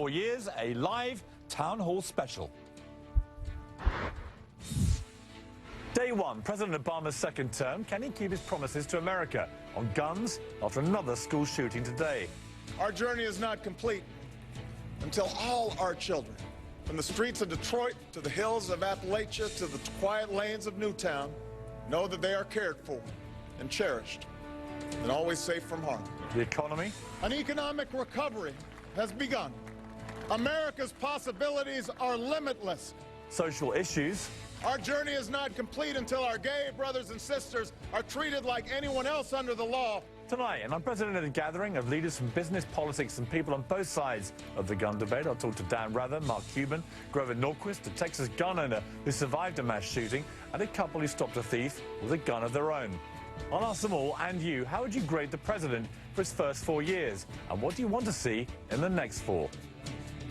4 years, a live town hall special. Day one, President Obama's second term. Can he keep his promises to America on guns after another school shooting today? Our journey is not complete until all our children, from the streets of Detroit to the hills of Appalachia to the quiet lanes of Newtown, know that they are cared for and cherished and always safe from harm. The economy? An economic recovery has begun. America's possibilities are limitless. Social issues? Our journey is not complete until our gay brothers and sisters are treated like anyone else under the law. Tonight, an unprecedented gathering of leaders from business, politics and people on both sides of the gun debate. I'll talk to Dan Rather, Mark Cuban, Grover Norquist, a Texas gun owner who survived a mass shooting, and a couple who stopped a thief with a gun of their own. I'll ask them all, and you, how would you grade the president for his first 4 years? And what do you want to see in the next 4?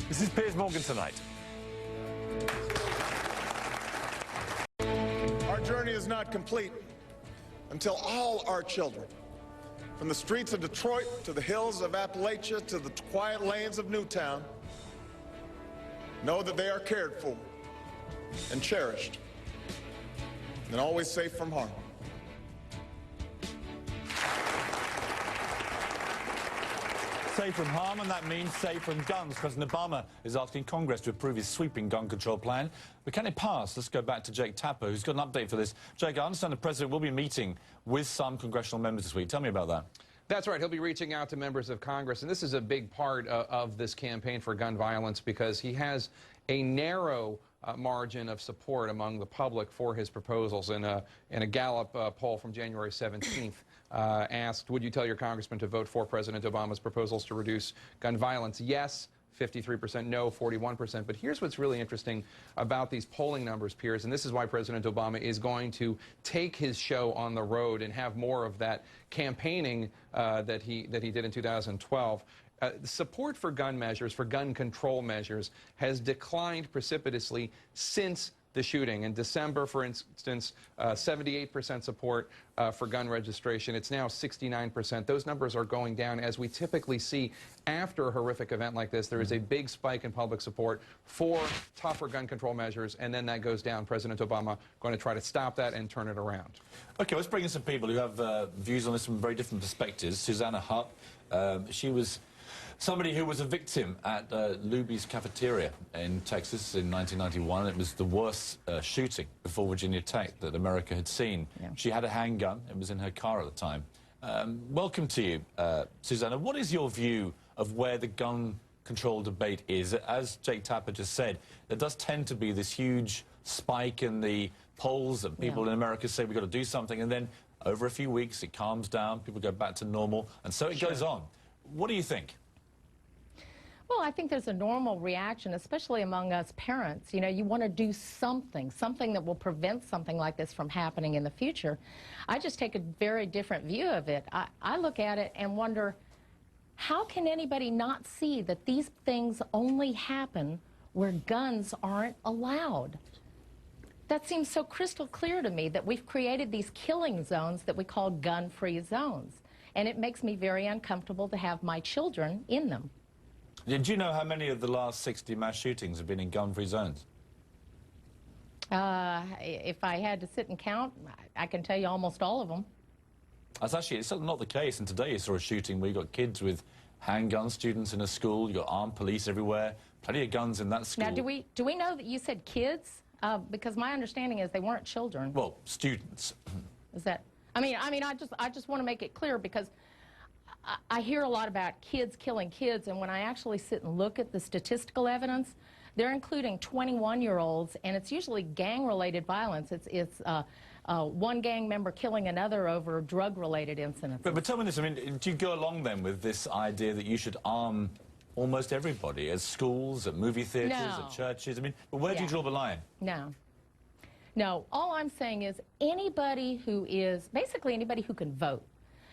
This is Piers Morgan Tonight. Our journey is not complete until all our children, from the streets of Detroit to the hills of Appalachia to the quiet lanes of Newtown, know that they are cared for and cherished and always safe from harm. Safe from harm, and that means safe from guns. President Obama is asking Congress to approve his sweeping gun control plan. But can it pass? Let's go back to Jake Tapper, who's got an update for this. Jake, I understand the president will be meeting with some congressional members this week. Tell me about that. That's right. He'll be reaching out to members of Congress, and this is a big part of this campaign for gun violence because he has a narrow margin of support among the public for his proposals. In a Gallup poll from January 17th, asked, would you tell your congressman to vote for President Obama's proposals to reduce gun violence? Yes, 53%, no, 41%. But here's what's really interesting about these polling numbers, Piers, and this is why President Obama is going to take his show on the road and have more of that campaigning that he did in 2012. Support for gun measures, for gun control measures, has declined precipitously since the shooting. In December, for instance, 78% support for gun registration. It's now 69%. Those numbers are going down, as we typically see after a horrific event like this. There is a big spike in public support for tougher gun control measures, and then that goes down. President Obama going to try to stop that and turn it around. Okay, let's bring in some people who have views on this from very different perspectives. Suzanna Hupp, she was somebody who was a victim at Luby's Cafeteria in Texas in 1991. It was the worst shooting before Virginia Tech that America had seen. Yeah. She had a handgun. It was in her car at the time. Welcome to you, Suzanna. What is your view of where the gun control debate is? As Jake Tapper just said, there does tend to be this huge spike in the polls that people in America say we've got to do something, and then over a few weeks it calms down, people go back to normal, and so it goes on. What do you think? Well, I think there's a normal reaction, especially among us parents. You know, you want to do something that will prevent something like this from happening in the future. I just take a very different view of it. I look at it and wonder, how can anybody not see that these things only happen where guns aren't allowed? That seems so crystal clear to me, that we've created these killing zones that we call gun-free zones. And it makes me very uncomfortable to have my children in them. Did you know how many of the last 60 mass shootings have been in gun-free zones? If I had to sit and count, I can tell you almost all of them. That's actually, it's not the case. And today you saw a shooting where you got kids with handguns, students in a school, you got armed police everywhere, plenty of guns in that school. Now, do we know that you said kids? Because my understanding is they weren't children. Well, students. Is that? I mean, I just want to make it clear, because I hear a lot about kids killing kids, and when I actually sit and look at the statistical evidence, they're including 21-year-olds, and it's usually gang-related violence. It's one gang member killing another over drug-related incidents. But tell me this, I mean, do you go along then with this idea that you should arm almost everybody, at schools, at movie theaters, at churches? I mean, but where do you draw the line? No. No, all I'm saying is anybody who is, basically anybody who can vote.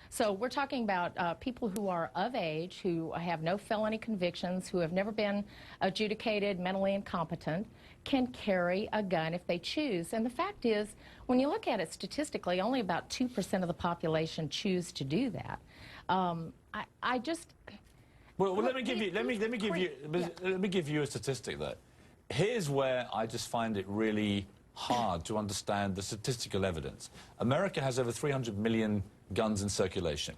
So we're talking about people who are of age, who have no felony convictions, who have never been adjudicated mentally incompetent, can carry a gun if they choose. And the fact is, when you look at it statistically, only about 2% of the population choose to do that. Well, let me give you a statistic though. Here's where I just find it really hard to understand the statistical evidence. America has over 300 million guns in circulation,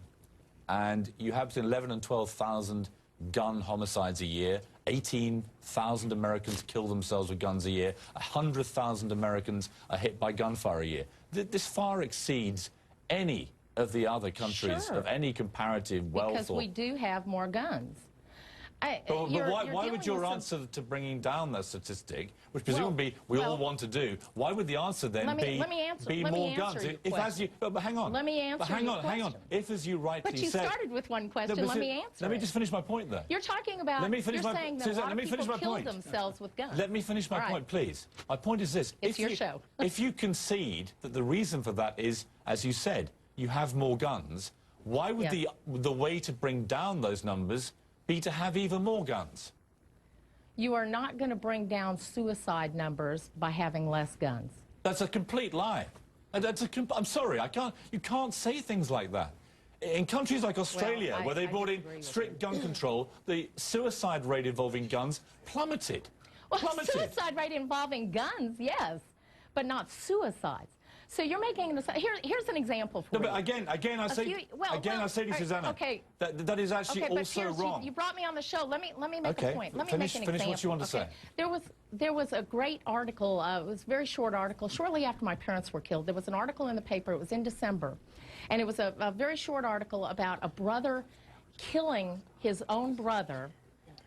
and you have between 11 and 12,000 gun homicides a year. 18,000 Americans kill themselves with guns a year. 100,000 Americans are hit by gunfire a year. This far exceeds any of the other countries of any comparative wealth. Because we do have more guns. But why would your answer to bringing down that statistic, which presumably we all want to do, why would the answer then be more guns? But hang on. Let me answer hang on. If, as you rightly said... But you started with one question. Let me answer Let me just finish my point, though. You're talking about... You're saying that a lot of people kill themselves with guns. Let me finish my point, please. My point is this. It's your show. If you concede that the reason for that is, as you said, you have more guns, why would the way to bring down those numbers be to have even more guns? You are not going to bring down suicide numbers by having less guns. That's a complete lie. I'm sorry, you can't say things like that. In countries like Australia, where they brought in strict gun control, the suicide rate involving guns plummeted. Well, suicide rate involving guns, yes, but not suicides. So you're making an assumption. Here's an example for you. But again, I say to you, Suzanna, that is actually also wrong. You brought me on the show. Let me make a point. Let me make an example. Finish what you want to say. There was a great article. It was a very short article. Shortly after my parents were killed, there was an article in the paper. It was in December, and it was a very short article about a brother killing his own brother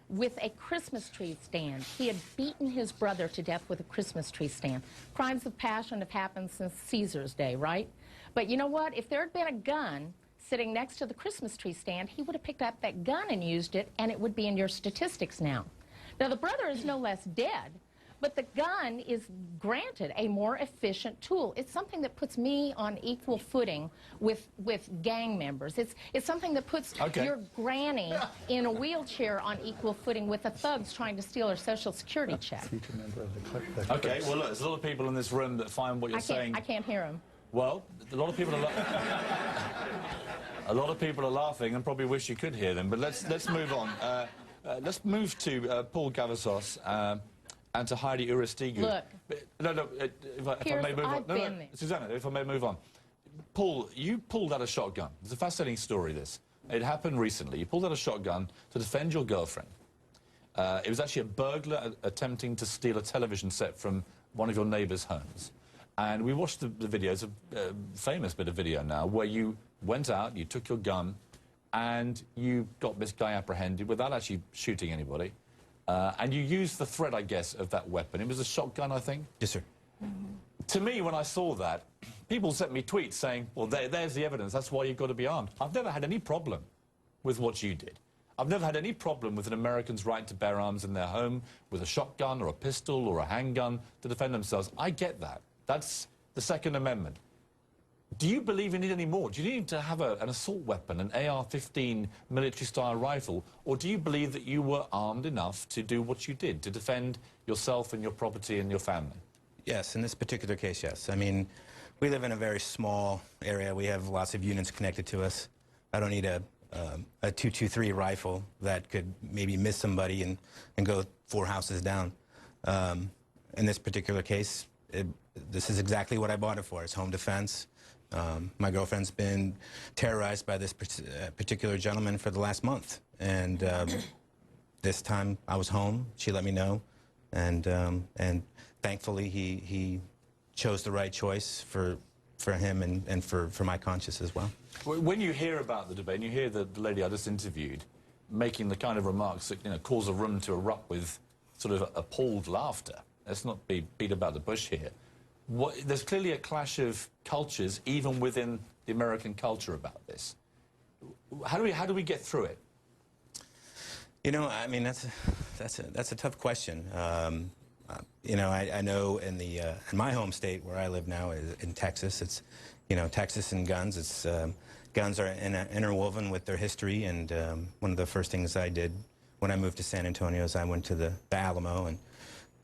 with a Christmas tree stand. He had beaten his brother to death with a Christmas tree stand. Crimes of passion have happened since Caesar's day, right? But you know what? If there had been a gun sitting next to the Christmas tree stand, he would have picked up that gun and used it, and it would be in your statistics now. Now, the brother is no less dead, but the gun is granted a more efficient tool. It's something that puts me on equal footing with gang members. It's something that puts your granny in a wheelchair on equal footing with the thugs trying to steal her Social Security check. Okay, well, look, there's a lot of people in this room that find what you're saying... I can't hear them. Well, a lot of people are... a lot of people are laughing and probably wish you could hear them, but let's move on. Let's move to Paul Cavazos and to Heidi Uriostegui. Look. If I may move on. Suzanna, if I may move on. Paul, you pulled out a shotgun. It's a fascinating story, this. It happened recently. You pulled out a shotgun to defend your girlfriend. It was actually a burglar attempting to steal a television set from one of your neighbours' homes. And we watched the videos, a famous bit of video now, where you went out, you took your gun, and you got this guy apprehended without actually shooting anybody. And you used the threat, I guess, of that weapon. It was a shotgun, I think? Yes, sir. To me, when I saw that, people sent me tweets saying, well, there's the evidence. That's why you've got to be armed. I've never had any problem with what you did. I've never had any problem with an American's right to bear arms in their home with a shotgun or a pistol or a handgun to defend themselves. I get that. That's the Second Amendment. Do you believe you need any more? Do you need to have an assault weapon, an AR-15 military-style rifle, or do you believe that you were armed enough to do what you did, to defend yourself and your property and your family? Yes, in this particular case, yes. I mean, we live in a very small area. We have lots of units connected to us. I don't need a .223 rifle that could maybe miss somebody and go 4 houses down. In this particular case, this is exactly what I bought it for. It's home defense. My girlfriend's been terrorized by this particular gentleman for the last month, and this time I was home. She let me know, and thankfully he chose the right choice for him and for my conscience as well. When you hear about the debate, and you hear the lady I just interviewed making the kind of remarks that cause a room to erupt with sort of appalled laughter, let's not beat about the bush here. There's clearly a clash of cultures, even within the American culture, about this. How do we get through it? You know, I mean, that's a tough question. You know, I know in my home state where I live now is in Texas. It's, you know, Texas and guns. It's guns are interwoven with their history. And one of the first things I did when I moved to San Antonio is I went to the Alamo, and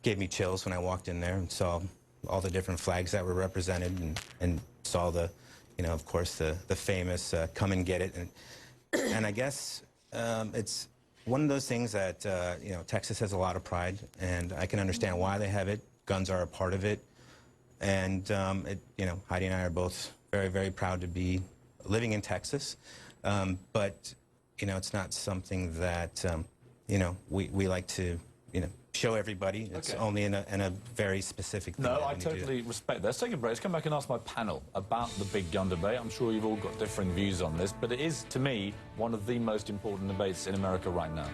gave me chills when I walked in there and saw all the different flags that were represented, and saw the, you know, of course, the famous "Come and Get It," and I guess it's one of those things that, you know, Texas has a lot of pride, and I can understand why they have it. Guns are a part of it. And, you know, Heidi and I are both very, very proud to be living in Texas. But, you know, it's not something that, you know, we like to, you know, show everybody. It's only in a very specific thing. No, I totally respect that. Let's take a break. Let's come back and ask my panel about the big gun debate. I'm sure you've all got differing views on this, but it is, to me, one of the most important debates in America right now.